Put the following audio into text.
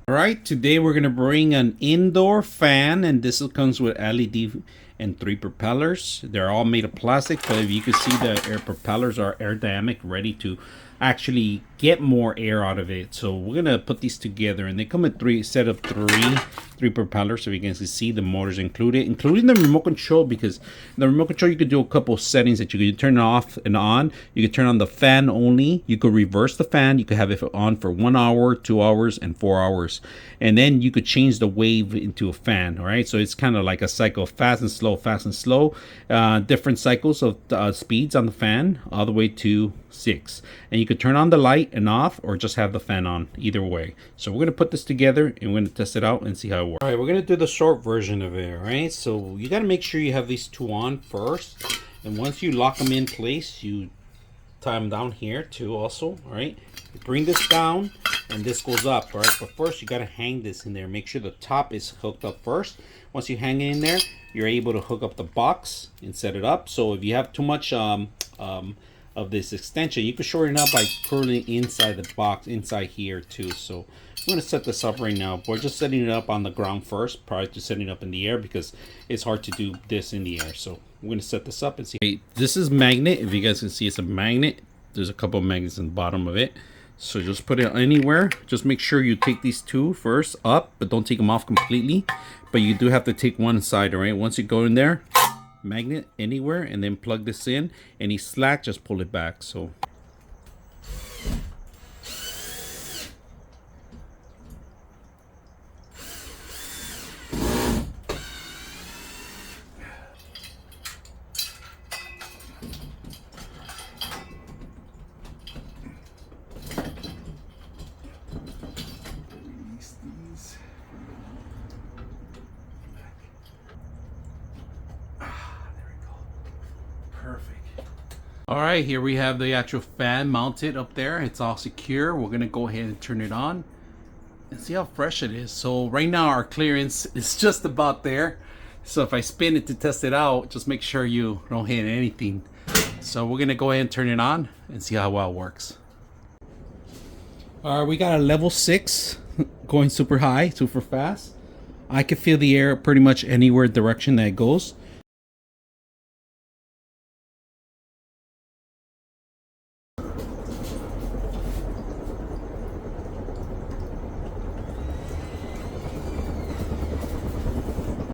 All right, today we're gonna bring an indoor fan, and this comes with LED and 3 propellers. They're all made of plastic, but if you can see, the air propellers are aerodynamic, ready to actually get more air out of it. So we're gonna put these together, and they come with set of three propellers, so you can see the motors included, including the remote control, because the remote control you could do a couple of settings that you could turn off and on. You could turn on the fan only, you could reverse the fan, you could have it on for 1 hour, 2 hours, and 4 hours, and then you could change the wave into a fan. All right, so it's kind of like a cycle, fast and slow, different cycles of speeds on the fan, all the way to 6, and you could turn on the light and off, or just have the fan on, either way. So we're gonna put this together and we're gonna test it out and see how it works. All right, we're gonna do the short version of it. All right, so you got to make sure you have these two on first, and once you lock them in place, you tie them down here too also. All right, you bring this down and this goes up. All right, but first you got to hang this in there. Make sure the top is hooked up first. Once you hang it in there, you're able to hook up the box and set it up. So if you have too much of this extension, you can shorten it up by pulling inside the box, inside here too. So I'm going to set this up right now. We're just setting it up on the ground first prior to setting it up in the air, because it's hard to do this in the air. So we're going to set this up and see. Okay, this is magnet. If you guys can see, it's a magnet. There's a couple of magnets in the bottom of it. So just put it anywhere. Just make sure you take these two first up, but don't take them off completely. But you do have to take one side, all right? Once you go in there, magnet anywhere, and then plug this in. Any slack, just pull it back. So all right, here we have the actual fan mounted up there. It's all secure. We're gonna go ahead and turn it on and see how fresh it is. So right now our clearance is just about there. So if I spin it to test it out, just make sure you don't hit anything. So we're gonna go ahead and turn it on and see how well it works. All right, we got a level 6 going super high, super fast. I can feel the air pretty much anywhere direction that it goes.